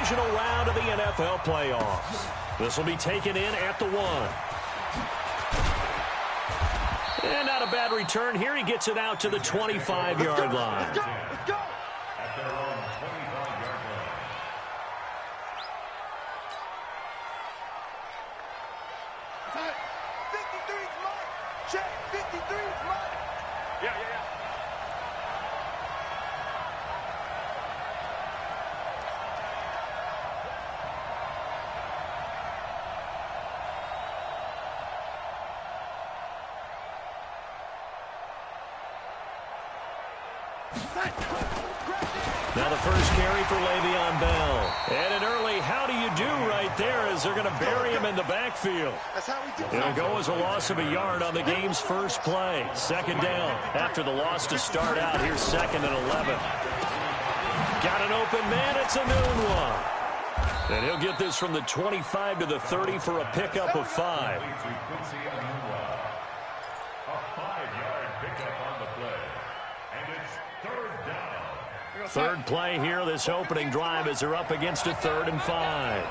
divisional round of the NFL playoffs. This will be taken in at the 1. And not a bad return here. He gets it out to the 25-yard line. Let's go. At their own 25-yard line. Hey, 53's mine. Check, 53's mine. Yeah. Now the first carry for Le'Veon Bell. And an early how do you do right there as they're going to bury him in the backfield. That's how we do it. It'll go as a loss of a yard on the game's first play. Second down after the loss to start out. Here's 2nd and 11. Got an open man. It's a noon one. And he'll get this from the 25 to the 30 for a pickup of 5. A 5-yard pickup on the play. And it's 3rd down. Third play here, this opening drive, as they're up against a 3rd and 5.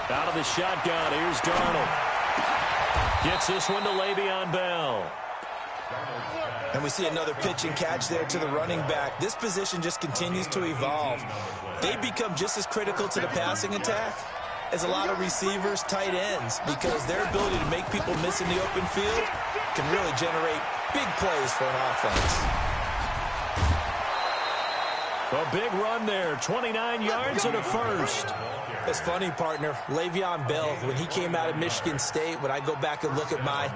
Out of the shotgun, here's Darnold. Gets this one to Le'Veon Bell. And we see another pitch and catch there to the running back. This position just continues to evolve. They become just as critical to the passing attack as a lot of receivers, tight ends, because their ability to make people miss in the open field can really generate big plays for an offense. A big run there, 29 yards and a first. It's funny, partner. Le'Veon Bell, when he came out of Michigan State, when I go back and look at my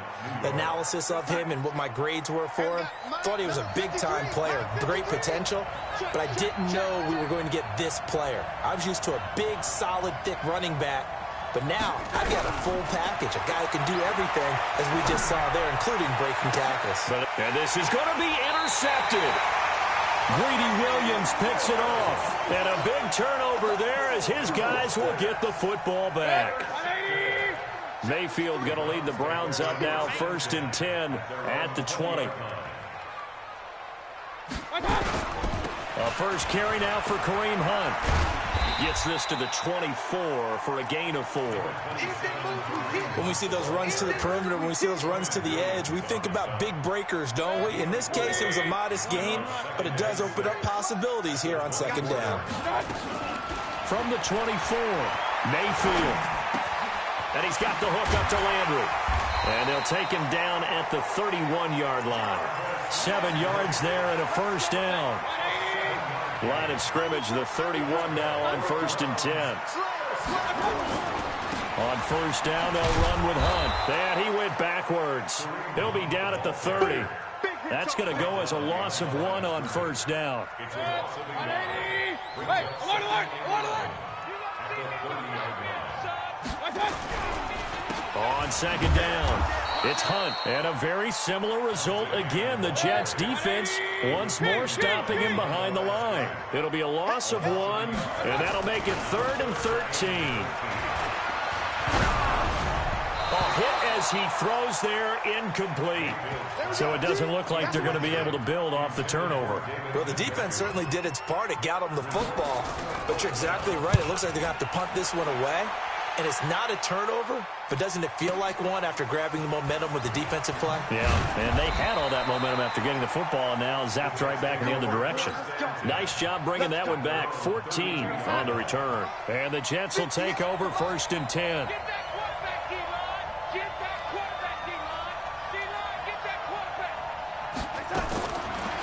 analysis of him and what my grades were for him, thought he was a big-time player, great potential, but I didn't know we were going to get this player. I was used to a big, solid, thick running back, but now I've got a full package, a guy who can do everything, as we just saw there, including breaking tackles. And this is going to be intercepted. Greedy Williams picks it off. And a big turnover there as his guys will get the football back. Mayfield going to lead the Browns up now, 1st and 10 at the 20. A first carry now for Kareem Hunt. Gets this to the 24 for a gain of 4. When we see those runs to the perimeter, when we see those runs to the edge, we think about big breakers, don't we? In this case, it was a modest gain, but it does open up possibilities here on 2nd down. From the 24, Mayfield. And he's got the hook up to Landry. And they'll take him down at the 31-yard line. 7 yards there and a first down. Line of scrimmage, the 31 now on 1st and 10. On first down, they'll run with Hunt. And he went backwards. He'll be down at the 30. That's going to go as a loss of 1 on first down. On 2nd down, it's Hunt. And a very similar result again. The Jets defense once more stopping him behind the line. It'll be a loss of 1, and that'll make it 3rd and 13. A hit as he throws there, incomplete. So it doesn't look like they're going to be able to build off the turnover. Well, the defense certainly did its part. It got them the football. But you're exactly right. It looks like they're going to have to punt this one away. And it's not a turnover, but doesn't it feel like one after grabbing the momentum with the defensive play? Yeah, and they had all that momentum after getting the football, and now zapped right back in the other direction. Nice job bringing that one back. 14 on the return. And the Jets will take over 1st and 10.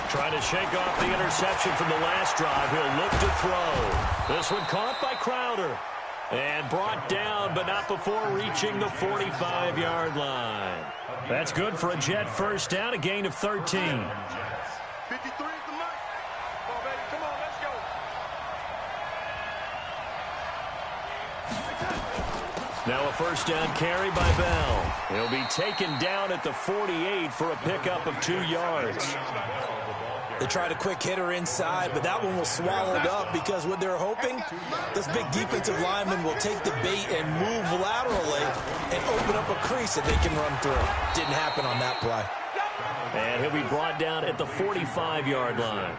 Trying to shake off the interception from the last drive. He'll look to throw. This one caught by Crowder. And brought down, but not before reaching the 45-yard line. That's good for a Jet first down, a gain of 13. 53 is the mark. Come on, baby. Come on, let's go. Now a first down carry by Bell. He'll be taken down at the 48 for a pickup of 2 yards. They tried a quick hitter inside, but that one was swallowed up because what they're hoping, this big defensive lineman will take the bait and move laterally and open up a crease that they can run through. Didn't happen on that play. And he'll be brought down at the 45-yard line.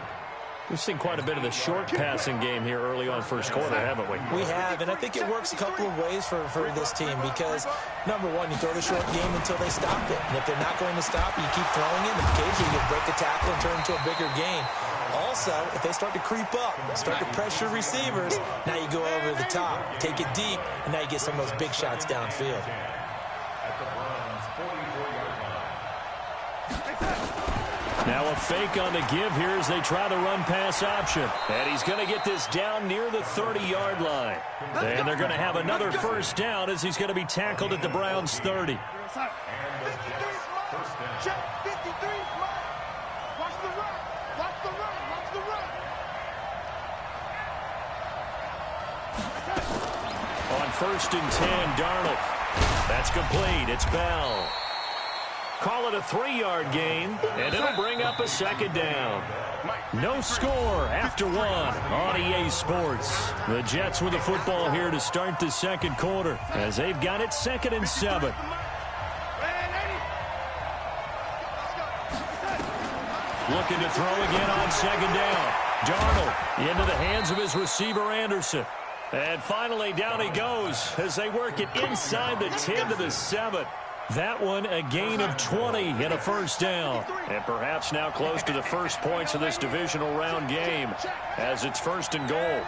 We've seen quite a bit of the short passing game here early on first quarter, haven't we? We have, and I think it works a couple of ways for this team because, number one, you throw the short game until they stop it. And if they're not going to stop it, you keep throwing it, and occasionally you break a tackle and turn it into a bigger gain. Also, if they start to creep up, start to pressure receivers, now you go over the top, take it deep, and now you get some of those big shots downfield. Now a fake on the give here as they try the run-pass option. And he's going to get this down near the 30-yard line. And they're going to have another first down as he's going to be tackled at the Browns' 30. Check 53. Watch the run. Watch the run. Watch the run. On 1st and 10, Darnold. That's complete. It's Bell. Call it a 3-yard gain, and it'll bring up a second down. No score after one on EA Sports. The Jets with the football here to start the second quarter as they've got it 2nd and 7. Looking to throw again on 2nd down. Darnold into the hands of his receiver, Anderson. And finally, down he goes as they work it inside the 10 to the 7. That one a gain of 20 and a first down. And perhaps now close to the first points of this divisional round game as it's 1st and goal.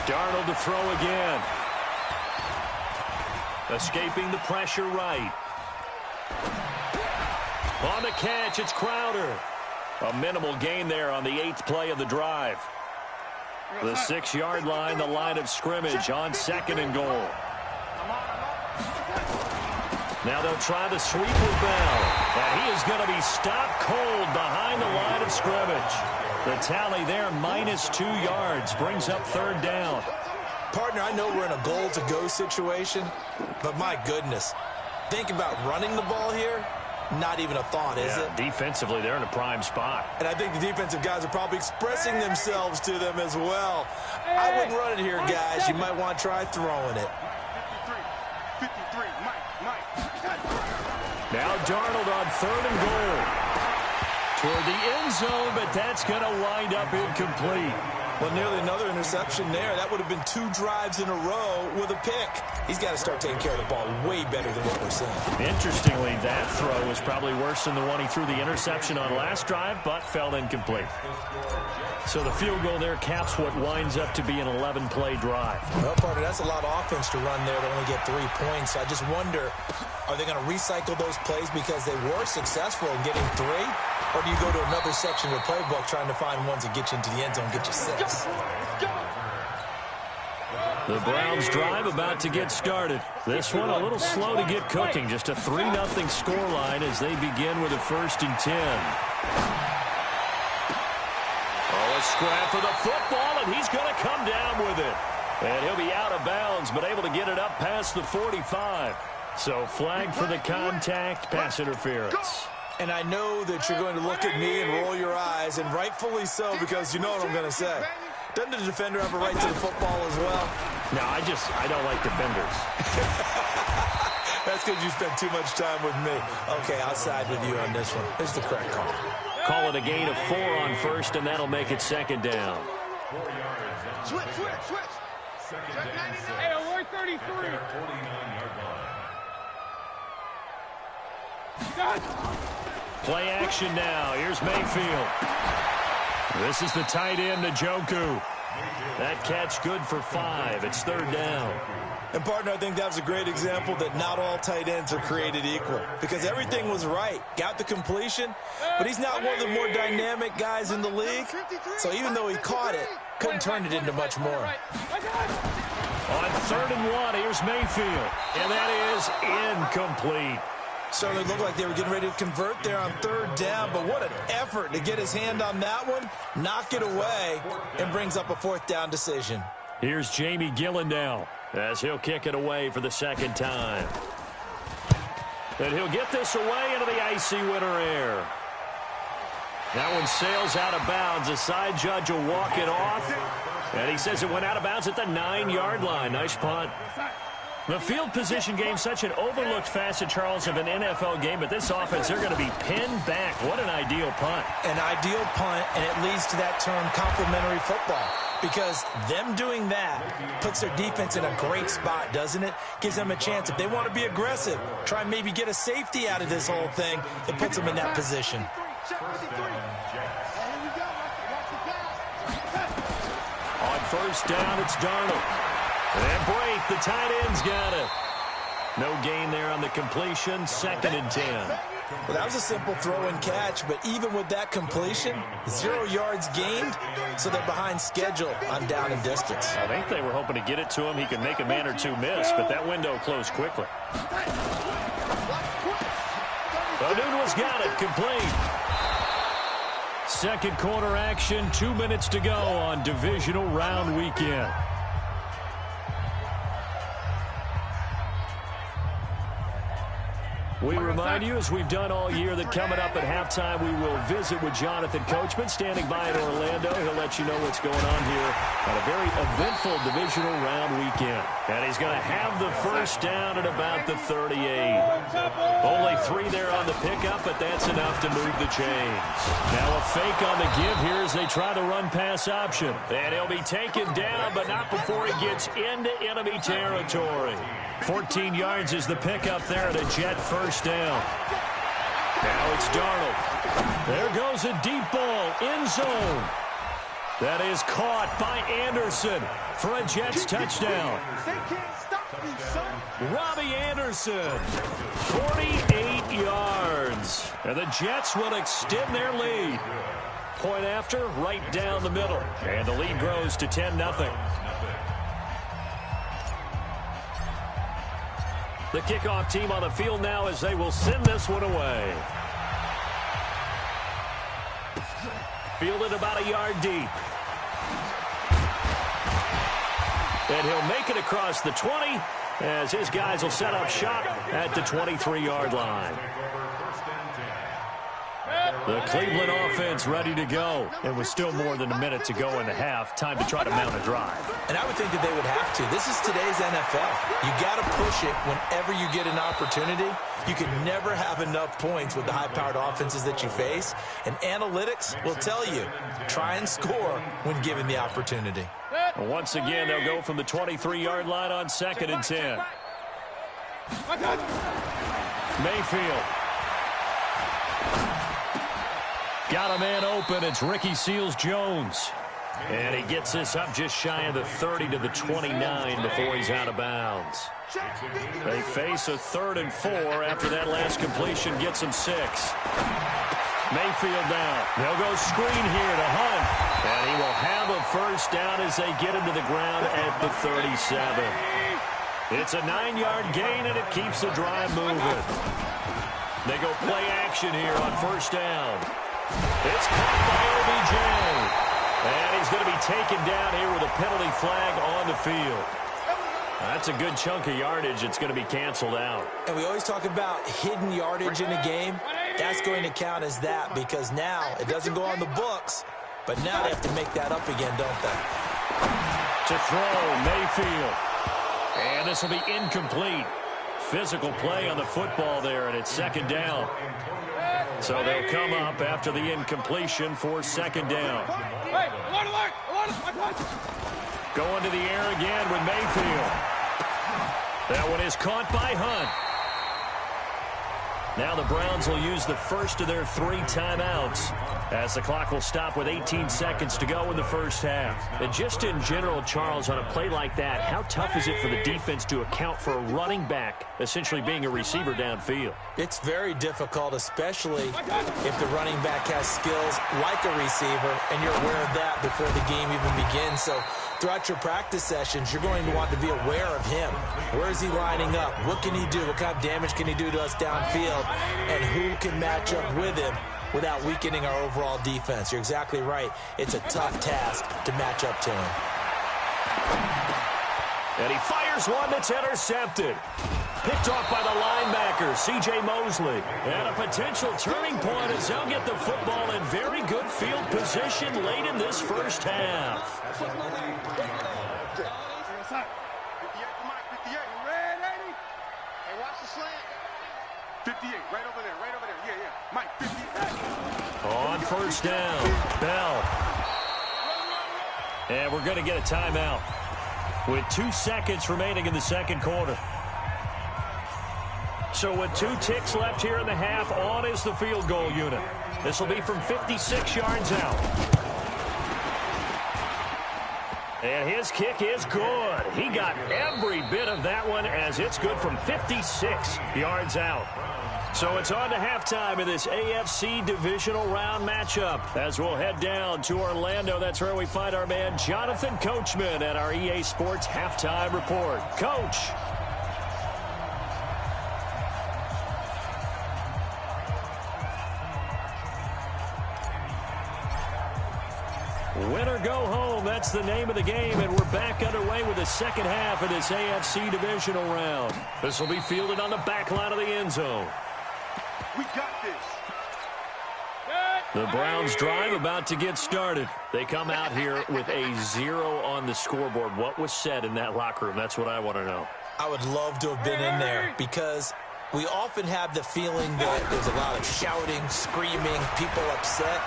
Darnold to throw again. Escaping the pressure right. On the catch, it's Crowder. A minimal gain there on the 8th play of the drive. The 6-yard line, the line of scrimmage on 2nd and goal. Now they'll try the sweep with Bell. And he is going to be stopped cold behind the line of scrimmage. The tally there, -2 yards, brings up 3rd down. Partner, I know we're in a goal-to-go situation, but my goodness. Think about running the ball here. Not even a thought, is it? Defensively, they're in a prime spot. And I think the defensive guys are probably expressing themselves to them as well. I wouldn't run it here, guys. You might want to try throwing it. 53. Mike. Now Darnold on 3rd and goal. Toward the end zone, but that's going to wind up incomplete. Well, nearly another interception there. That would have been 2 drives in a row with a pick. He's got to start taking care of the ball way better than what we're seeing. Interestingly, that throw was probably worse than the one he threw the interception on last drive, but fell incomplete. So the field goal there caps what winds up to be an 11-play drive. Well, partner, that's a lot of offense to run there to only get 3 points. I just wonder, are they going to recycle those plays because they were successful in getting 3? Or do you go to another section of the playbook trying to find ones that get you into the end zone, get you 6? The Browns drive about to get started. This one a little slow to get cooking. Just a 3-0 scoreline as they begin with a 1st and 10. Oh, a scrap for the football, and he's going to come down with it. And he'll be out of bounds, but able to get it up past the 45. So flag for the contact, pass interference. And I know that you're going to look at me and roll your eyes, and rightfully so, because you know what I'm going to say. Doesn't the defender have a right to the football as well? No, I don't like defenders. That's because you spent too much time with me. Okay, I'll side with you on this one. Here's the correct call. Call it a gain of 4 on 1st, and that'll make it 2nd down. Switch. Hey, 133. Play action now. Here's Mayfield. This is the tight end, Njoku. That catch good for 5. It's 3rd down. And, partner, I think that was a great example that not all tight ends are created equal because everything was right. Got the completion, but he's not one of the more dynamic guys in the league. So even though he caught it, couldn't turn it into much more. On 3rd and 1, here's Mayfield. And that is incomplete. Certainly looked like they were getting ready to convert there on 3rd down, but what an effort to get his hand on that one, knock it away, and brings up a 4th down decision. Here's Jamie Gillen now as he'll kick it away for the 2nd time. And he'll get this away into the icy winter air. That one sails out of bounds. The side judge will walk it off. And he says it went out of bounds at the 9-yard line. Nice punt. The field position game, such an overlooked facet, Charles, of an NFL game, but this offense, they're going to be pinned back. What an ideal punt. An ideal punt, and it leads to that term complementary football, because them doing that puts their defense in a great spot, doesn't it? Gives them a chance. If they want to be aggressive, try and maybe get a safety out of this whole thing, it puts them in that position. On first down, it's Darnold. And break, the tight end's got it. No gain there on the completion, 2nd and 10. Well, that was a simple throw and catch, but even with that completion, 0 yards gained, so they're behind schedule on down and distance. I think they were hoping to get it to him. He could make a man or two miss, but that window closed quickly. O'Neill's got it, complete. Second quarter action, 2 minutes to go on divisional round weekend. We remind you, as we've done all year, that coming up at halftime, we will visit with Jonathan Coachman, standing by in Orlando. He'll let you know what's going on here on a very eventful divisional round weekend. And he's going to have the first down at about the 38. Only 3 there on the pickup, but that's enough to move the chains. Now a fake on the give here as they try the run-pass option. And he'll be taken down, but not before he gets into enemy territory. 14 yards is the pickup there at a Jet first down. Now it's Darnold. There goes a deep ball, end zone. That is caught by Anderson for a Jets touchdown. Robbie Anderson, 48 yards. And the Jets will extend their lead. Point after, right down the middle. And the lead grows to 10-0. The kickoff team on the field now as they will send this one away. Fielded about a yard deep. And he'll make it across the 20 as his guys will set up shop at the 23-yard line. The Cleveland offense ready to go. It was still more than a minute to go in the half. Time to try to mount a drive. And I would think that they would have to. This is today's NFL. You got to push it whenever you get an opportunity. You can never have enough points with the high-powered offenses that you face. And analytics will tell you, try and score when given the opportunity. And once again, they'll go from the 23-yard line on 2nd and 10. Mayfield. Got a man open. It's Ricky Seals-Jones. And he gets this up just shy of the 30 to the 29 before he's out of bounds. They face a 3rd and 4 after that last completion gets him 6. Mayfield down. They'll go screen here to Hunt. And he will have a first down as they get him to the ground at the 37. It's a 9-yard gain, and it keeps the drive moving. They go play action here on first down. It's caught by OBJ. And he's going to be taken down here with a penalty flag on the field. That's a good chunk of yardage. It's going to be canceled out. And we always talk about hidden yardage in a game. That's going to count as that because now it doesn't go on the books, but now they have to make that up again, don't they? To throw, Mayfield. And this will be incomplete. Physical play on the football there, and it's 2nd down. So they'll come up after the incompletion for 2nd down. Going to the air again with Mayfield. That one is caught by Hunt. Now the Browns will use the first of their 3 timeouts as the clock will stop with 18 seconds to go in the first half. And just in general, Charles, on a play like that, how tough is it for the defense to account for a running back essentially being a receiver downfield? It's very difficult, especially if the running back has skills like a receiver, and you're aware of that before the game even begins. So throughout your practice sessions, you're going to want to be aware of him. Where is he lining up? What can he do? What kind of damage can he do to us downfield? And who can match up with him without weakening our overall defense? You're exactly right. It's a tough task to match up to him. And he fires one that's intercepted. Picked off by the linebacker, C.J. Mosley. And a potential turning point as they'll get the football in very good field position late in this first half. 58, right over there, right over there. Yeah, yeah. Mike, 58. On first down, Bell. And we're going to get a timeout with 2 seconds remaining in the second quarter. So with 2 ticks left here in the half, on is the field goal unit. This will be from 56 yards out. And his kick is good. He got every bit of that one as it's good from 56 yards out. So it's on to halftime in this AFC Divisional Round matchup as we'll head down to Orlando. That's where we find our man Jonathan Coachman at our EA Sports Halftime Report. Coach. Win or go home, that's the name of the game, and we're back underway with the second half of this AFC Divisional Round. This will be fielded on the back line of the end zone. We got this. The Browns drive about to get started. They come out here with a 0 on the scoreboard. What was said in that locker room? That's what I want to know. I would love to have been in there because we often have the feeling that there's a lot of shouting, screaming, people upset.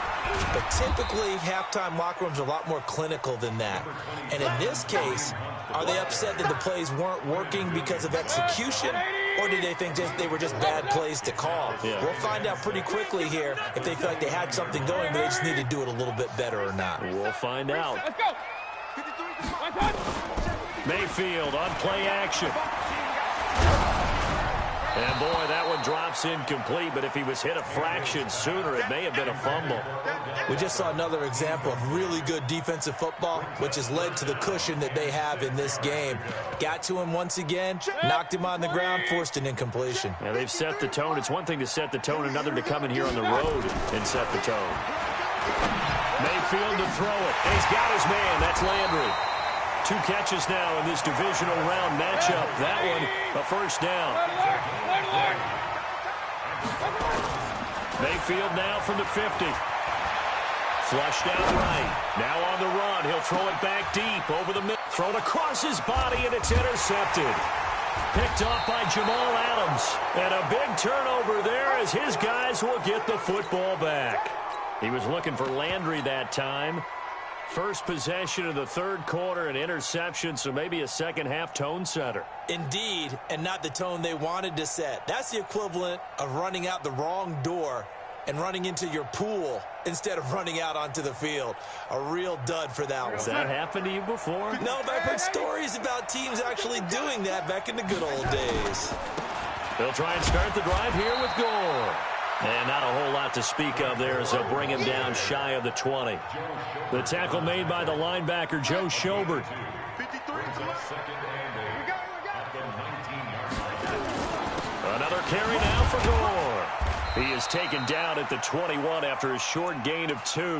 But typically, halftime locker rooms are a lot more clinical than that. And in this case, are they upset that the plays weren't working because of execution? Or did they think they were just bad plays to call? Yeah. We'll find out pretty quickly here if they feel like they had something going, but they just need to do it a little bit better or not. We'll find out. Let's go. 53. Mayfield on play action. And, boy, that one drops incomplete, but if he was hit a fraction sooner, it may have been a fumble. We just saw another example of really good defensive football, which has led to the cushion that they have in this game. Got to him once again, knocked him on the ground, forced an incompletion. Yeah, they've set the tone. It's one thing to set the tone, another to come in here on the road and set the tone. Mayfield to throw it. And he's got his man. That's Landry. 2 catches now in this divisional round matchup. That one, a first down. Mayfield now from the 50. Flushed out right. Now on the run. He'll throw it back deep over the middle. Thrown across his body, and it's intercepted. Picked off by Jamal Adams. And a big turnover there as his guys will get the football back. He was looking for Landry that time. First possession of the third quarter, an interception, so maybe a second-half tone setter. Indeed, and not the tone they wanted to set. That's the equivalent of running out the wrong door and running into your pool instead of running out onto the field. A real dud for that one. Has that happened to you before? No, but I've heard stories about teams actually doing that back in the good old days. They'll try and start the drive here with Gore. And not a whole lot to speak of there as they'll bring him down shy of the 20. The tackle made by the linebacker, Joe Schobert. 53. Another carry now for Gore. He is taken down at the 21 after a short gain of 2.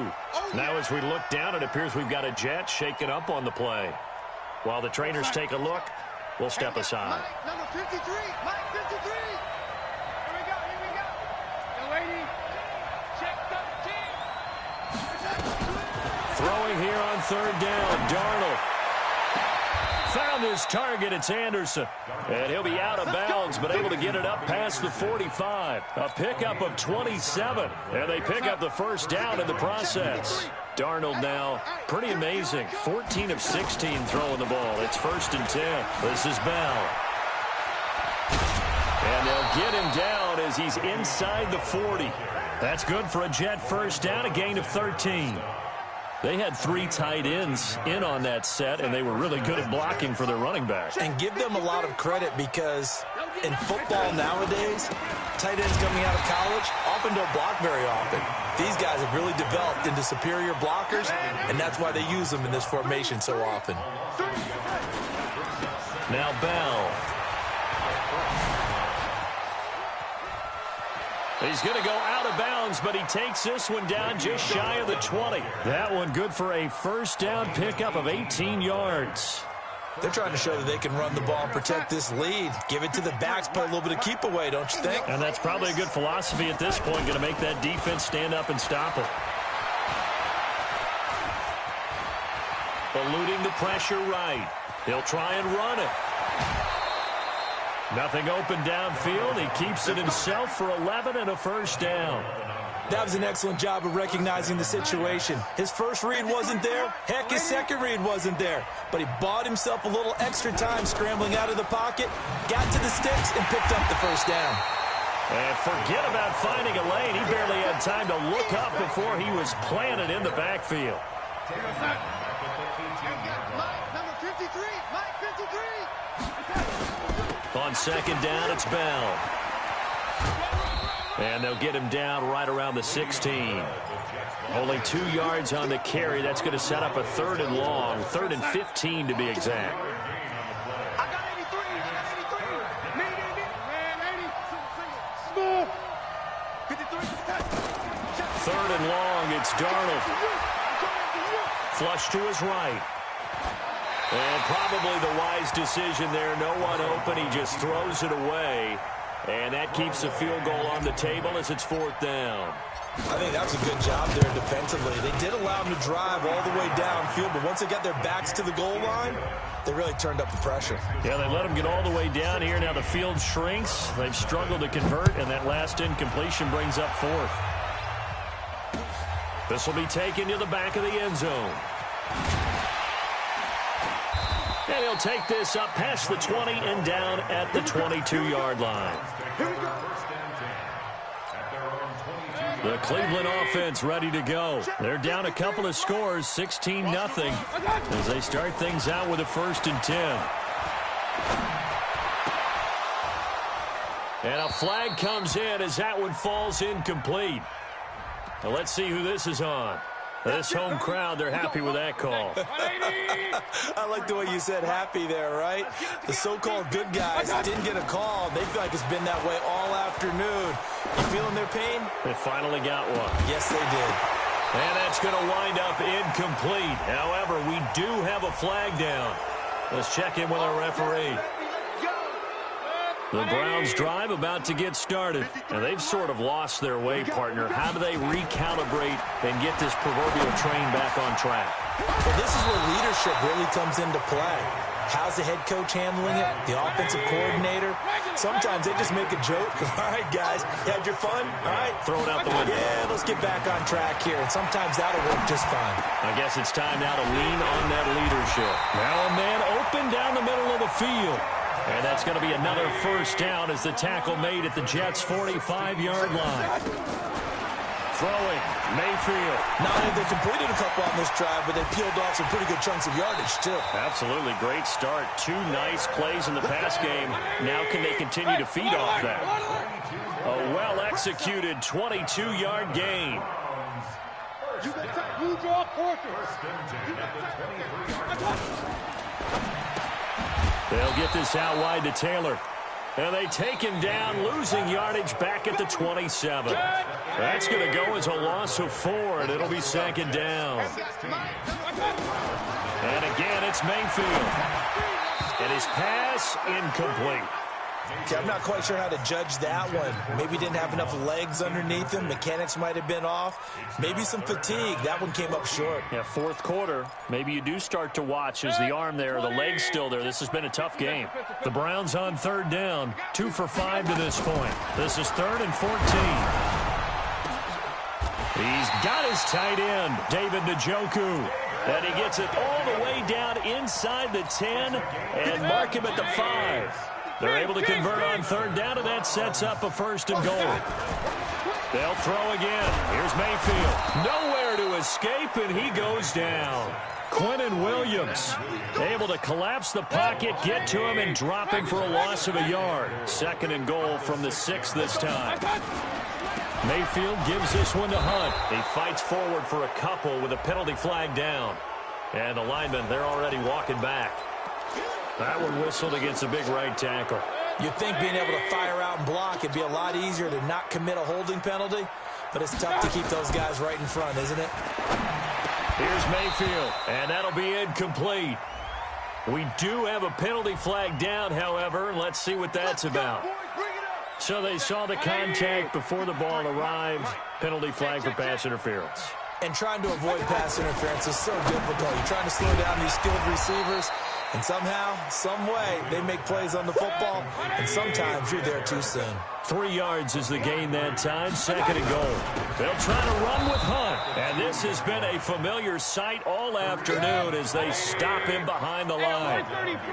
Now as we look down, it appears we've got a jet shaken up on the play. While the trainers take a look, we'll step aside. Mike, number 53. Mike, 53. Throwing here on third down, Darnold. Found his target, it's Anderson. And he'll be out of bounds, but able to get it up past the 45. A pickup of 27, and they pick up the first down in the process. Darnold now, pretty amazing, 14 of 16 throwing the ball. It's 1st and 10. This is Bell. And they'll get him down as he's inside the 40. That's good for a Jet first down, a gain of 13. They had 3 tight ends in on that set, and they were really good at blocking for their running back. And give them a lot of credit because in football nowadays, tight ends coming out of college often don't block very often. These guys have really developed into superior blockers, and that's why they use them in this formation so often. Now Bell. He's going to go out of bounds, but he takes this one down just shy of the 20. That one good for a first down pickup of 18 yards. They're trying to show that they can run the ball and protect this lead. Give it to the backs, play a little bit of keep away, don't you think? And that's probably a good philosophy at this point, going to make that defense stand up and stop it. Eluding the pressure right. He'll try and run it. Nothing open downfield. He keeps it himself for 11 and a first down. That was an excellent job of recognizing the situation. His first read wasn't there. Heck, his second read wasn't there. But he bought himself a little extra time scrambling out of the pocket, got to the sticks, and picked up the first down. And forget about finding a lane. He barely had time to look up before he was planted in the backfield. Number 53, Mike 53. On second down, it's Bell. And they'll get him down right around the 16. Only 2 yards on the carry. That's going to set up a 3rd and long, 3rd and 15 to be exact. I got 83. Me. Man, 80. Small. 53. 3rd and long, it's Darnold. Flush to his right. And probably the wise decision there. No one open. He just throws it away. And that keeps the field goal on the table as it's 4th down. I think that's a good job there defensively. They did allow him to drive all the way downfield, but once they got their backs to the goal line, they really turned up the pressure. Yeah, they let him get all the way down here. Now the field shrinks. They've struggled to convert, and that last incompletion brings up 4th. This will be taken to the back of the end zone. And he'll take this up past the 20 and down at the 22-yard line. The Cleveland offense ready to go. They're down a couple of scores, 16-0, as they start things out with a 1st and 10. And a flag comes in as that one falls incomplete. Now let's see who this is on. This home crowd, they're happy with that call. I like the way you said happy there, right? The so-called good guys didn't get a call. They feel like it's been that way all afternoon. You feeling their pain? They finally got one. Yes, they did. And that's going to wind up incomplete. However, we do have a flag down. Let's check in with our referee. The Browns drive about to get started. And they've sort of lost their way, partner. How do they recalibrate and get this proverbial train back on track? Well, this is where leadership really comes into play. How's the head coach handling it? The offensive coordinator? Sometimes they just make a joke. All right, guys, you had your fun? All right. Throw it out the window. Yeah, let's get back on track here. And sometimes that'll work just fine. I guess it's time now to lean on that leadership. Now a man open down the middle of the field. And that's going to be another first down as the tackle made at the Jets' 45-yard line. Throwing, Mayfield. Not only they completed a couple on this drive, but they peeled off some pretty good chunks of yardage, too. Absolutely. Great start. 2 nice plays in the pass game. Now can they continue to feed off that? A well-executed 22-yard gain. They'll get this out wide to Taylor. And they take him down, losing yardage back at the 27. That's going to go as a loss of 4, and it'll be 2nd down. And again, it's Mayfield. And his pass incomplete. Okay, I'm not quite sure how to judge that one. Maybe didn't have enough legs underneath him. Mechanics might have been off. Maybe some fatigue. That one came up short. Yeah, 4th quarter. Maybe you do start to watch as the arm there, the leg's still there. This has been a tough game. The Browns on 3rd down, 2 for 5 to this point. This is 3rd and 14. He's got his tight end, David Njoku. And he gets it all the way down inside the 10 and mark him at the 5. They're able to convert on 3rd down, and that sets up a 1st and goal. They'll throw again. Here's Mayfield. Nowhere to escape, and he goes down. Quinnen Williams able to collapse the pocket, get to him, and drop him for a loss of a yard. 2nd and goal from the 6 this time. Mayfield gives this one to Hunt. He fights forward for a couple with a penalty flag down. And the linemen, they're already walking back. That one whistled against a big right tackle. You'd think being able to fire out and block it'd be a lot easier to not commit a holding penalty, but it's tough to keep those guys right in front, isn't it? Here's Mayfield, and that'll be incomplete. We do have a penalty flag down, however. Let's see what that's about. So they saw the contact before the ball arrived. Penalty flag for pass interference. And trying to avoid pass interference is so difficult. You're trying to slow down these skilled receivers. And somehow, some way, they make plays on the football, and sometimes you're there too soon. 3 yards is the gain that time, 2nd and goal. They'll try to run with Hunt. And this has been a familiar sight all afternoon as they stop him behind the line.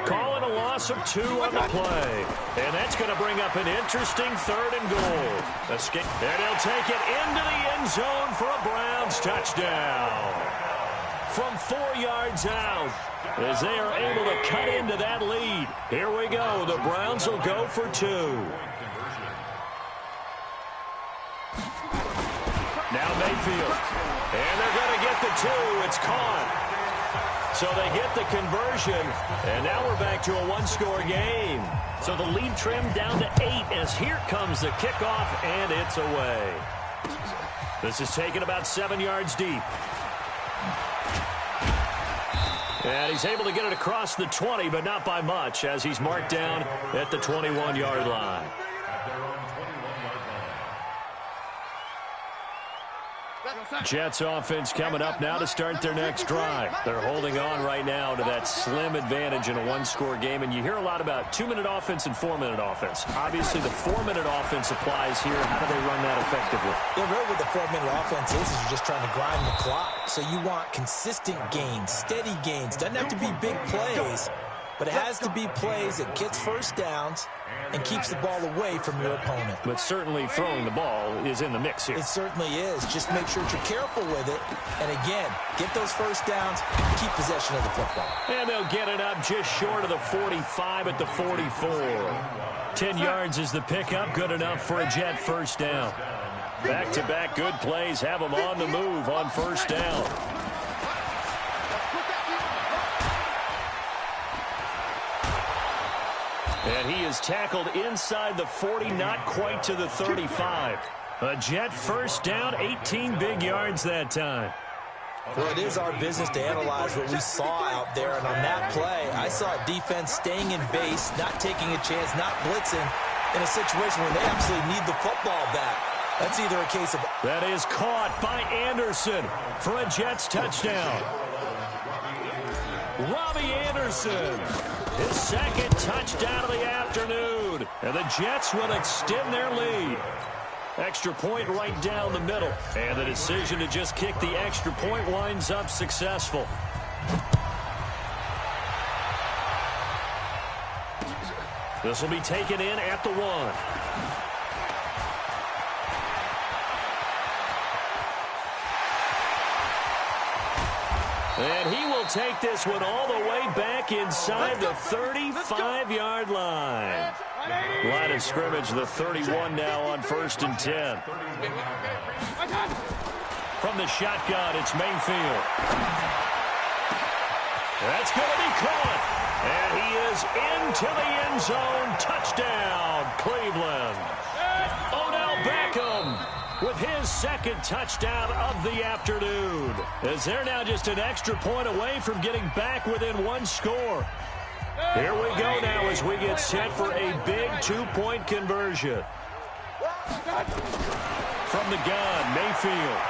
Calling a loss of 2 on the play. And that's going to bring up an interesting 3rd and goal. Escape. And he'll take it into the end zone for a Browns touchdown. From 4 yards out, as they are able to cut into that lead. Here we go. The Browns will go for 2. Now Mayfield. And they're going to get the 2. It's caught. So they get the conversion. And now we're back to a 1-score game. So the lead trimmed down to 8 as here comes the kickoff, and it's away. This is taken about 7 yards deep. And he's able to get it across the 20, but not by much, as he's marked down at the 21-yard line. Jets offense coming up now to start their next drive. They're holding on right now to that slim advantage in a 1-score game, and you hear a lot about 2-minute offense and 4-minute offense. Obviously, the 4-minute offense applies here. How do they run that effectively? Yeah, really what the 4-minute offense is you're just trying to grind the clock. So you want consistent gains, steady gains. Doesn't have to be big plays, but it has to be plays that gets first downs and keeps the ball away from your opponent. But certainly throwing the ball is in the mix here. It certainly is. Just make sure that you're careful with it. And again, get those first downs, keep possession of the football. And they'll get it up just short of the 45 at the 44. 10 yards is the pickup, good enough for a Jet first down. Back-to-back good plays have them on the move on first down. And he is tackled inside the 40, not quite to the 35. A Jet first down, 18 big yards that time. Well, it is our business to analyze what we saw out there. And on that play, I saw defense staying in base, not taking a chance, not blitzing in a situation where they absolutely need the football back. That's either a case of... That is caught by Anderson for a Jets touchdown. Robbie Anderson, his 2nd touchdown of the afternoon. And the Jets will extend their lead. Extra point right down the middle. And the decision to just kick the extra point winds up successful. This will be taken in at the 1. And he will take this one all the way back inside the 35-yard line. Line of scrimmage, the 31 now on 1st and 10. From the shotgun, it's Mayfield. That's going to be caught. And he is into the end zone. Touchdown, Cleveland. Odell Beckham with his 2nd touchdown of the afternoon, as they're now just an extra point away from getting back within 1 score. Here we go now as we get set for a big 2-point conversion. From the gun, Mayfield.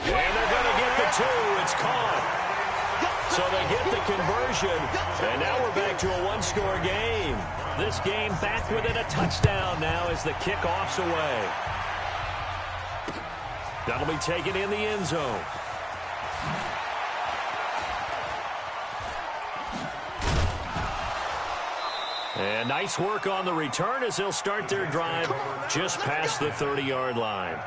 And they're going to get the 2. It's caught. So they get the conversion, and now we're back to a 1-score game. This game back within a touchdown now as the kickoff's away. That'll be taken in the end zone. And nice work on the return as they'll start their drive just past the 30-yard line.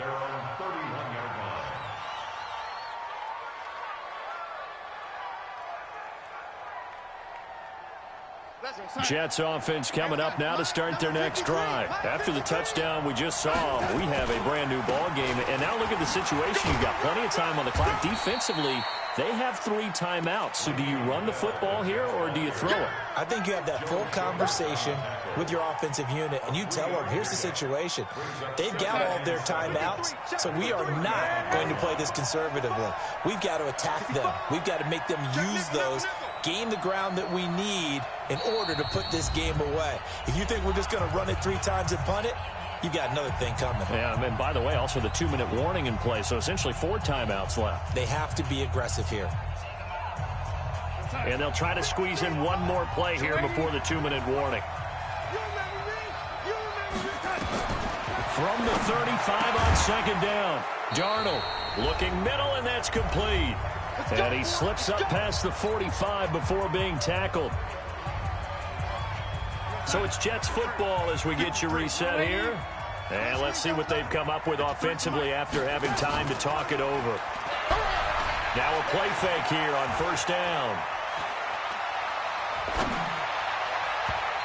Jets offense coming up now to start their next drive. After the touchdown we just saw, we have a brand new ball game. And now look at the situation. You've got plenty of time on the clock. Defensively, they have 3 timeouts. So do you run the football here or do you throw it? I think you have that full conversation with your offensive unit, and you tell them, here's the situation. They've got all their timeouts, so we are not going to play this conservatively. We've got to attack them. We've got to make them use those, gain the ground that we need in order to put this game away. If you think we're just going to run it 3 times and punt it, you got another thing coming. Yeah, and by the way, also the 2-minute warning in play, so essentially 4 timeouts left. They have to be aggressive here. And they'll try to squeeze in one more play here before the 2-minute warning. From the 35 on second down, Darnold looking middle, and that's complete. And he slips up past the 45 before being tackled. So it's Jets football as we get you reset here. And let's see what they've come up with offensively after having time to talk it over. Now a play fake here on first down.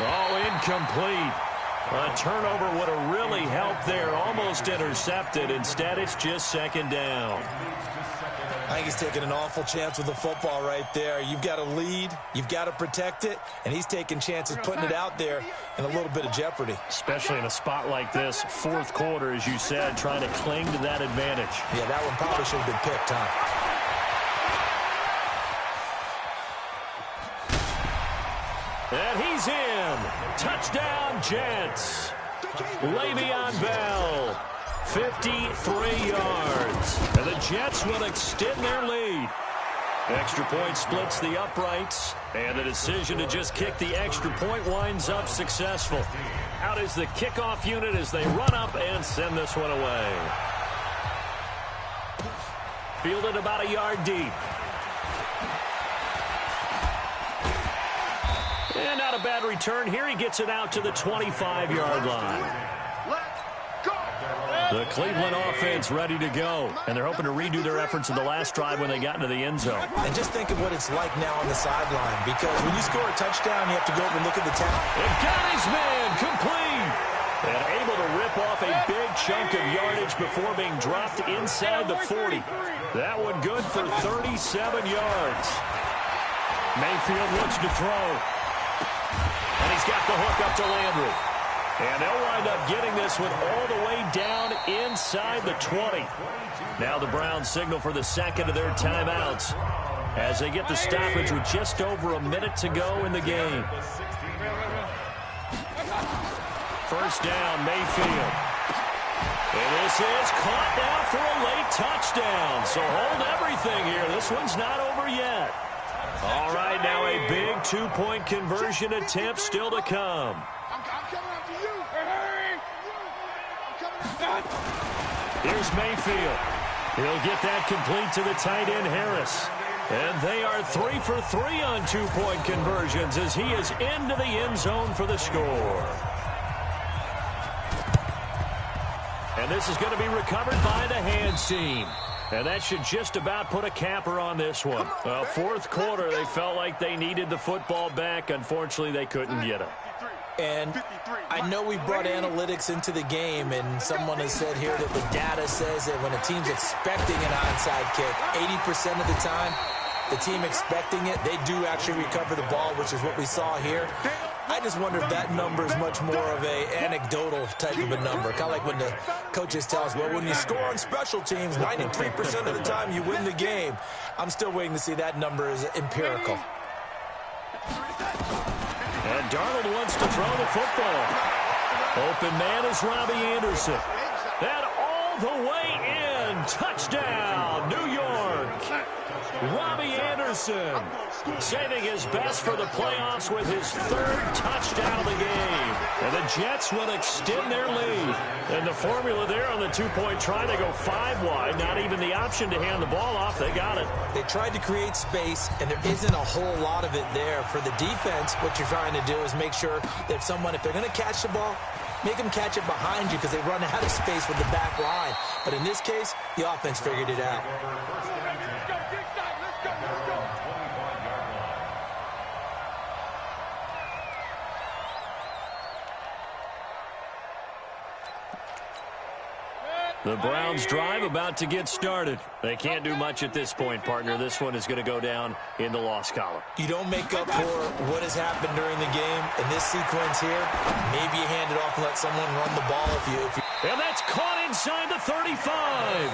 Oh, incomplete. A turnover would have really helped there. Almost intercepted. Instead, it's just second down. I think he's taking an awful chance with the football right there. You've got to lead. You've got to protect it. And he's taking chances putting it out there in a little bit of jeopardy. Especially in a spot like this, fourth quarter, as you said, trying to cling to that advantage. Yeah, that one probably should have been picked, huh? And he's in. Touchdown, Jets. Le'Veon Bell, 53 yards. And the Jets will extend their lead. Extra point splits the uprights. And the decision to just kick the extra point winds up successful. Out is the kickoff unit as they run up and send this one away. Fielded about a yard deep. And not a bad return here. He gets it out to the 25-yard line. The Cleveland offense ready to go. And they're hoping to redo their efforts in the last drive when they got into the end zone. And just think of what it's like now on the sideline. Because when you score a touchdown, you have to go over and look at the towel. And got his man complete. And able to rip off a big chunk of yardage before being dropped inside the 40. That one good for 37 yards. Mayfield looks to throw. And he's got the hook up to Landry. And they'll wind up getting this one all the way down inside the 20. Now the Browns signal for the second of their timeouts as they get the stoppage with just over a minute to go in the game. First down, Mayfield. And this is caught now for a late touchdown. So hold everything here. This one's not over yet. All right, now a big two-point conversion attempt still to come. Here's Mayfield. He'll get that complete to the tight end, Harris. And they are 3 for 3 on two-point conversions as he is into the end zone for the score. And this is going to be recovered by the hands team. And that should just about put a capper on this one. Fourth quarter, they felt like they needed the football back. Unfortunately, they couldn't get it. And I know we brought analytics into the game, and someone has said here that the data says that when a team's expecting an onside kick, 80% of the time, the team expecting it, they do actually recover the ball, which is what we saw here. I just wonder if that number is much more of a anecdotal type of a number. Kind of like when the coaches tell us, well, when you score on special teams, 93% of the time you win the game. I'm still waiting to see that number is empirical. And Darnold wants to throw the football. Open man is Robbie Anderson. And all the way in. Touchdown, New York. Robbie Anderson saving his best for the playoffs with his third touchdown of the game. And the Jets will extend their lead. And the formula there on the two-point try, they go 5 wide. Not even the option to hand the ball off. They got it. They tried to create space, and there isn't a whole lot of it there. For the defense, what you're trying to do is make sure that if they're going to catch the ball, make them catch it behind you because they run out of space with the back line. But in this case, the offense figured it out. The Browns drive about to get started. They can't do much at this point, partner. This one is going to go down in the loss column. You don't make up for what has happened during the game. In this sequence here, maybe you hand it off and let someone run the ball if you... And that's caught inside the 35.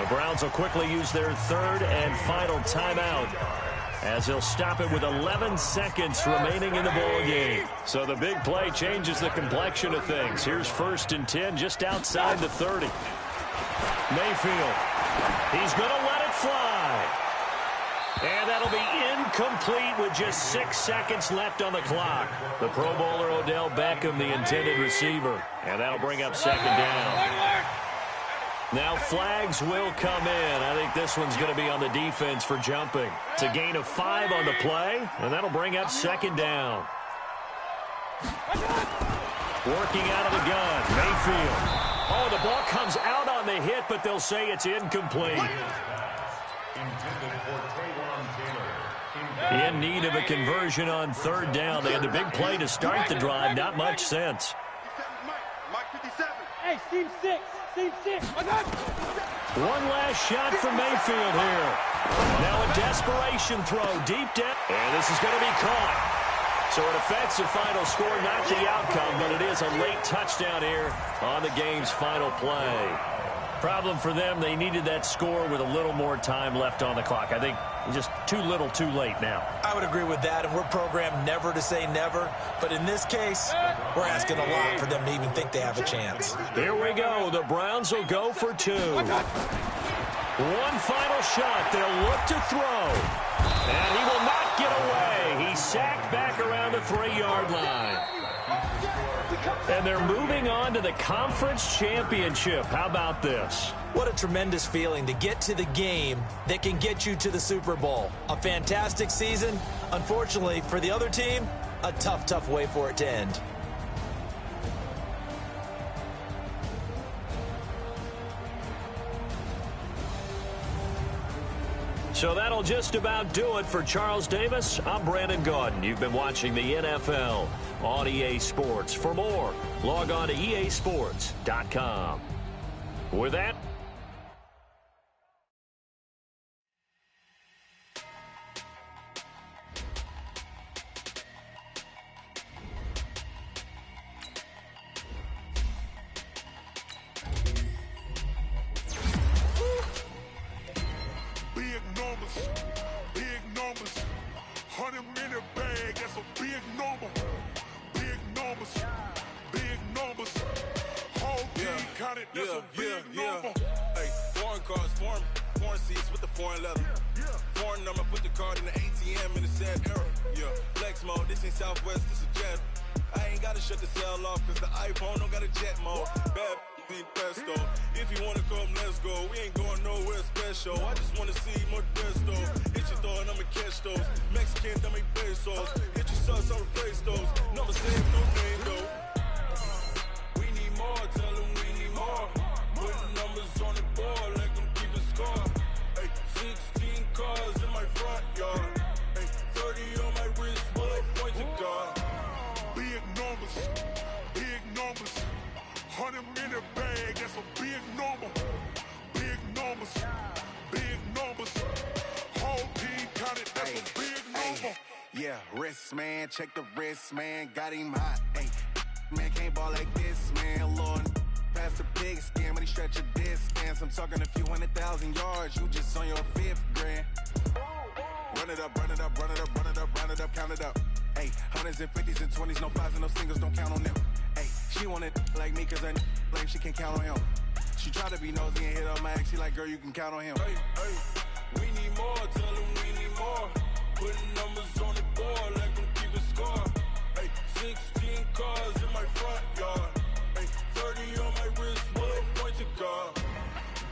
The Browns will quickly use their third and final timeout as they'll stop it with 11 seconds remaining in the ball game. So the big play changes the complexion of things. Here's 1st and 10 just outside the 30. Mayfield, he's going to let it fly. And that'll be incomplete with just 6 seconds left on the clock. The Pro Bowler Odell Beckham, the intended receiver. And that'll bring up second down. Now flags will come in. I think this one's going to be on the defense for jumping. It's a gain of 5 on the play, and that'll bring up second down. Working out of the gun, Mayfield. Oh, the ball comes out on the hit, but they'll say it's incomplete. In need of a conversion on third down. They had the big play to start the drive. Not much sense. Hey, team 6. Team 6. One last shot for Mayfield here. Now a desperation throw deep down. And this is going to be caught. So it affects the final score, not the outcome, but it is a late touchdown here on the game's final play. Problem for them, they needed that score with a little more time left on the clock. I think just too little, too late now. I would agree with that, and we're programmed never to say never. But in this case, we're asking a lot for them to even think they have a chance. Here we go. The Browns will go for 2. One final shot. They'll look to throw. And he will not get away. He's sacked back around the 3-yard line. And they're moving on to the conference championship. How about this? What a tremendous feeling to get to the game that can get you to the Super Bowl. A fantastic season. Unfortunately, for the other team, a tough, tough way for it to end. So that'll just about do it for Charles Davis. I'm Brandon Gaudin. You've been watching the NFL on EA Sports. For more, log on to easports.com. With that, big numbers, 100-minute bag, that's a big number. Big numbers, whole team counted, that's a big number. Hey, foreign cars, foreign seats with the foreign leather. Foreign number, put the card in the ATM in the sad era. Yeah, flex mode, this ain't Southwest, this is Jet. I ain't gotta shut the cell off, cause the iPhone don't got a jet mode. Bad need pesto. If you wanna come, let's go. We ain't going nowhere special. I just wanna see more desto. Hit your throw and I'ma catch those. Mexican, dummy pesos. Hit your sauce, I'll replace those. Never save no name though. We need more, tell them we need more. Putting numbers on the board, let them keep a score. Hey, 16 cars in my front yard. Hey, 30 on my wrist, bullet point to God. Big numbers, 100-minute bag, that's a big number. Big numbers, whole team counted, that's a big number. Yeah, wrist man, check the wrist man, got him hot. Hey, man can't ball like this, man. Lord, past the big skin when he stretch a distance. I'm talking a few 100,000 yards, you just on your 5th grand. Run it up, count it up. Hey, hundreds and 50s and 20s, no 5s and no singles, don't count on them. Hey, she want it like me cause her lame, she can't count on him. She try to be nosy and hit up my ex, she like, girl, you can count on him. Hey, we need more, tell them we need more. Putting numbers on the board, let them keep a score. Hey, 16 cars in my front yard. Hey, 30 on my wrist, bullet point to God.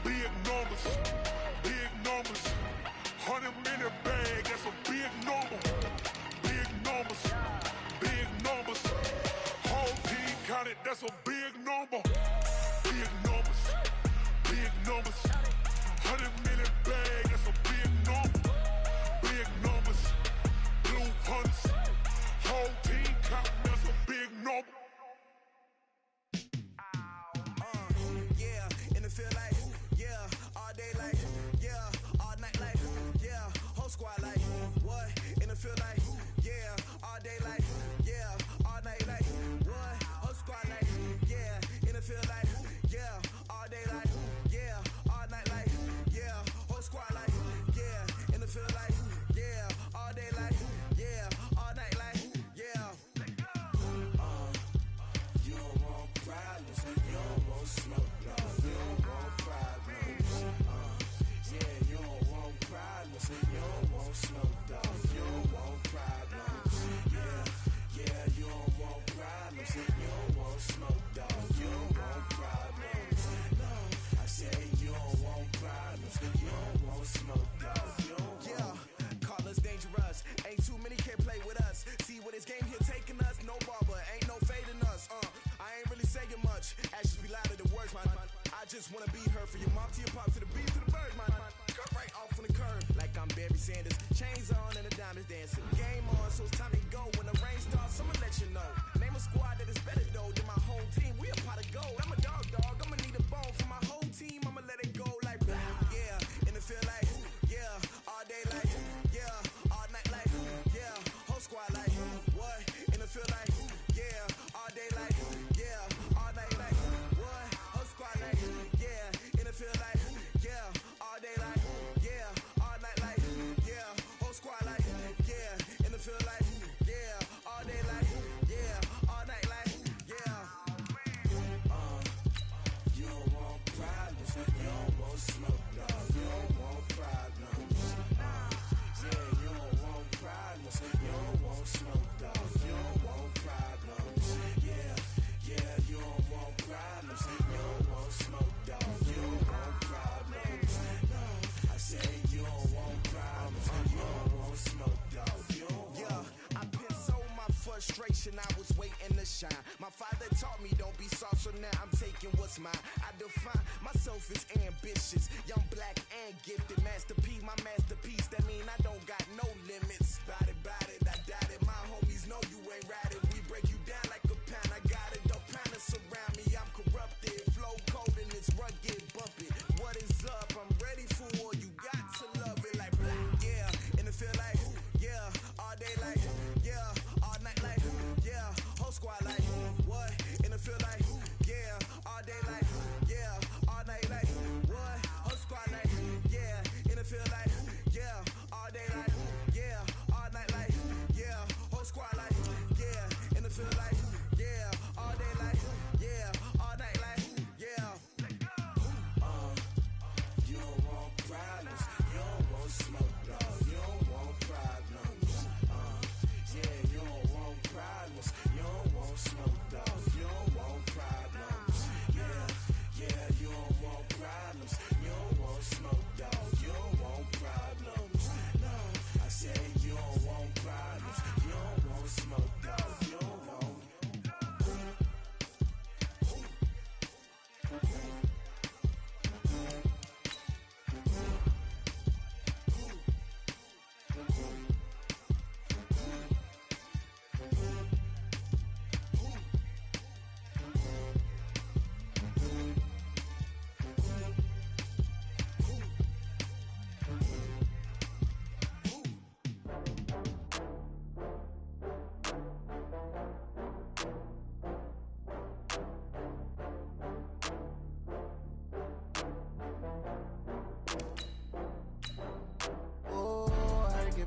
Big numbers, 100-minute bag, that's a big number. Big numbers, whole team counted, that's a big number. Big numbers, 100-minute bag, that's a big number. Big numbers, blue hunts, whole team counting, that's a big number. Yeah, in the field like, yeah, all day like, yeah, all night like, yeah, whole squad like, what? In the field like, yeah, all day like, yeah, all night like, what? Whole squad like, yeah, in the field like, yeah, all day like, yeah, all night like, yeah, whole squad like, yeah, in the field like, yeah, all day like, yeah, all night like, yeah. You don't want problems, you don't want smoke, no, you don't want problems. Yeah, you don't want problems, you don't want is mine. I define myself as ambitious, young, black, and gifted. Master P, my masterpiece. That mean I don't got no limits. Bout it, I doubt it. My homies know you ain't ratted. We break you down like a pound. I got it, don't pound us around me. I'm corrupted, flow cold and it's rugged, bumpy. What is up? I'm ready for war. You got to love it like yeah, and it feel like yeah, all day like yeah, all night like yeah, whole squad like what? And it feel like yeah, all day like yeah, all night like what? Whole squad like yeah, and it feel like yeah, all day like yeah, all night like yeah, whole squad like yeah, and it feel like yeah, all day like yeah, all night like yeah. You don't want problems, you don't want smoke, no, you don't want problems. Yeah, you don't want problems, you don't want smoke, dog, you don't want problems. Yeah, you don't want problems, you don't want smoke, dog, you don't want problems. No, I said you don't want problems, you don't want smoke, dog, you don't want.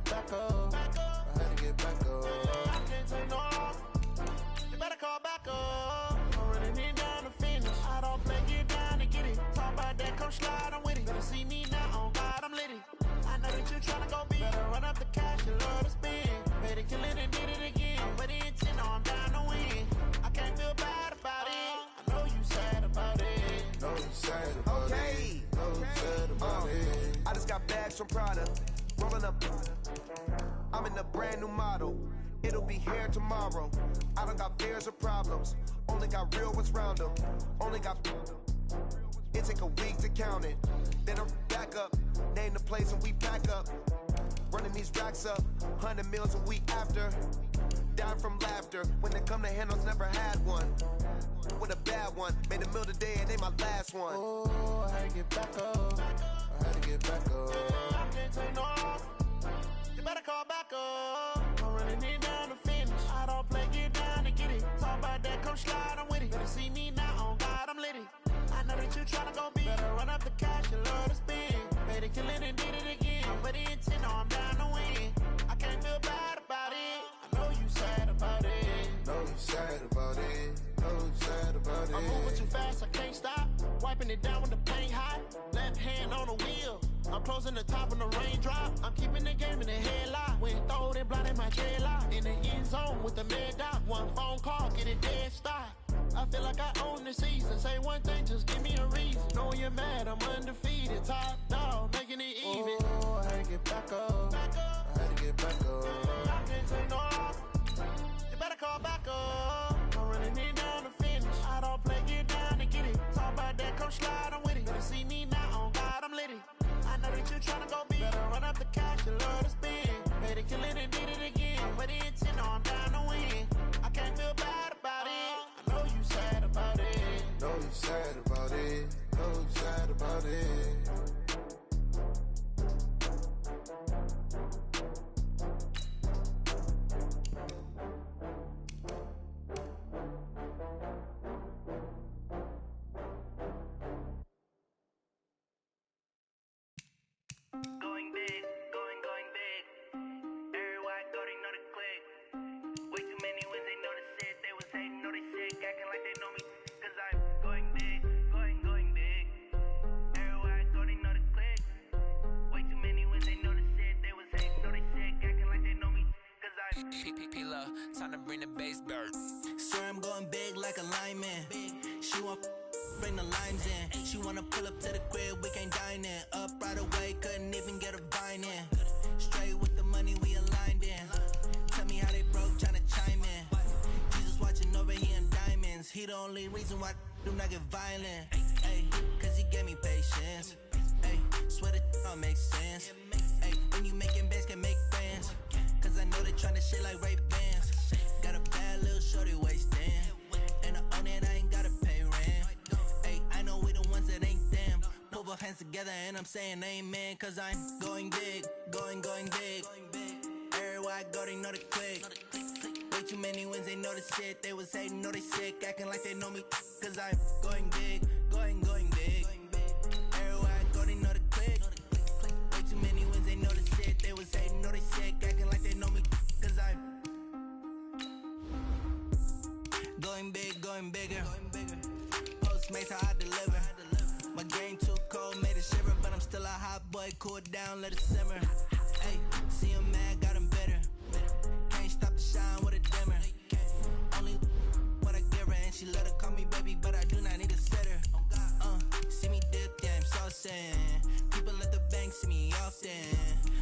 Back up. I had to get back up. I can't take no loss. You better call back up. I'm running it down to finish. I don't play, get down to get it. Talk about that, come slide, I'm with it. Better see me now, on God, I'm litty. I know that you tryna go big. Better run up the cash, you love to spend. Better kill it and did it again. But the intent, no, I'm down to win. I can't feel bad about it. I know you sad about it. Know you sad about it. Know you sad about it. I just got bags from Prada. Rolling up, I'm in a brand new model. It'll be here tomorrow. I don't got fears or problems. Only got real ones round them. Only got. It take a week to count it. Then I'm back up. Name the place and we pack up. Running these racks up. 100 meals a week after. Down from laughter. When they come to handles, never had one. With a bad one. Made a meal today and they my last one. Oh, I had to get back up. I had to get back up. I can't take no loss. You better call back up. I'm running it down to finish. I don't play, get down to get it. Talk about that, come slide, I'm with it. Better see me now, on God, I'm litty. I know that you tryna go big. Better run up the cash, you love to spend. Better kill it and did it again. But the intent, no, I'm down to win. I can't feel bad about it. I know you sad about it. Know you sad about it. Know you sad about it. I'm moving too fast, I can't stop. Wiping it down with the paint hot. Left hand on the wheel. I'm closing the top when the raindrop. I'm keeping the game in the headlock. When throwed and blinded my dreadlock. In the end zone with the mad dot. One phone call, get it dead stop. I feel like I own the season. Say one thing, just give me a reason. Know you're mad, I'm undefeated. Top dog, making it even. Oh, I had to get back up. I had to get back up. I can't take no loss. You better call back up. I'm running it down to finish. I don't play, get down to get it. Talk about that, come slide, I'm with it. Better see me now, on God, I'm litty. I know that you tryna go big. Better run up the cash, you love to spend. Better kill it and did it again. But the intent, no, I'm down to win. I can't feel bad about it. I know you sad about it. Know you sad about it. Know you sad about it. Going big, going big. Everywhere I go, they know the click. Way too many wins, they know the shit. They was hating, know they sick, acting like they know me. Cause I'm going big, going big. Everywhere I go, they know the click. Way too many wins, they know the shit. They was hating, know they sick, acting like they know me. Cause I'm P-P-P-Love, time to bring the bass back. Sir, I'm going big like a lineman. She want bring the limes in. She wanna pull up to the crib, we can't dine in. Up right away, couldn't even get a vine in. Straight with the money, we aligned in. Tell me how they broke, tryna chime in. Jesus watching over here in diamonds. He the only reason why do not get violent. Ay, cause he gave me patience. Ay, swear that all makes sense. Ay, when you making bands, can make friends. Cause I know they tryna shit like Ray-Bans. Got a bad little shorty wasting. And I own it, I ain't gotta pay rent. Ay, I know we the ones that ain't them. Put both hands together and I'm saying amen. Cause I'm going big, going big. Everywhere I go, they know the click. Way too many wins, they know the shit. They was hating, know they sick, acting like they know me. Cause I'm going big, going big. Everywhere I go, they know the click. Way too many wins, they know the shit. They was hating, know they sick, acting like they know me. Cause I'm going big, going bigger. Postmates how I deliver. My game too cold, made it shiver. But I'm still a hot boy, cool it down, let it simmer. Hey, see him mad, got him bitter. Can't stop the shine with a dimmer. Only what I give her, and she let her call me baby, but I do not need a sitter. See me dip, yeah, I'm saucing. People at the bank see me often.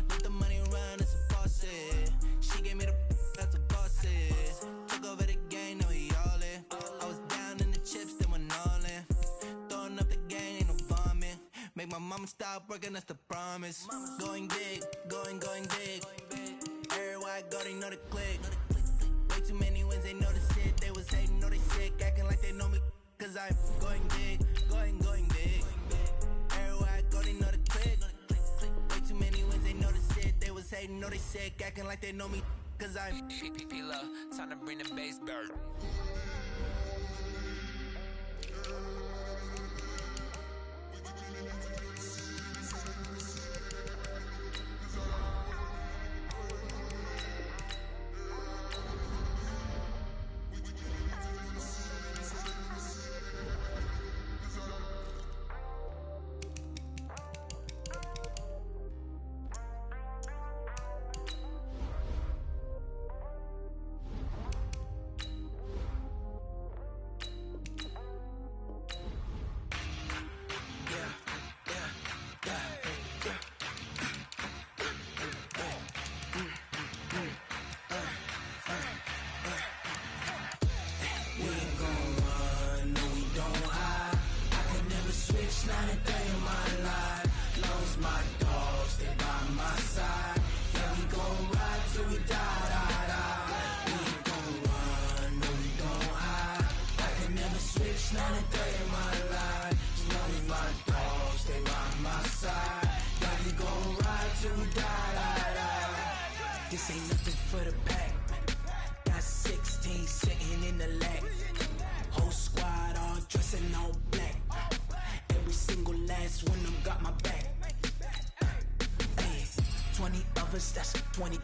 Let the money run, it's a faucet. She gave me the that's a boss it. Took over the game, now we all in. I was down in the chips, then went all in. Throwing up the game, ain't no bombing. Make my mama stop working, that's the promise. Going big, going big. Everywhere I go, they know the click. Way too many wins, they know the shit. They was hating, know they sick, acting like they know me. Cause I'm going big, going big. Everywhere I go, they know the click. Way too many wins, they know the shit. They was hating, know they sick, acting like they know me. Cause I'm P-P-P-Love, time to bring the bass bird. This ain't nothing for the pack. Got 16 sitting in the lag. Whole squad all dressing all black. Every single last one of them got my back. Ay, 20 of us, that's 20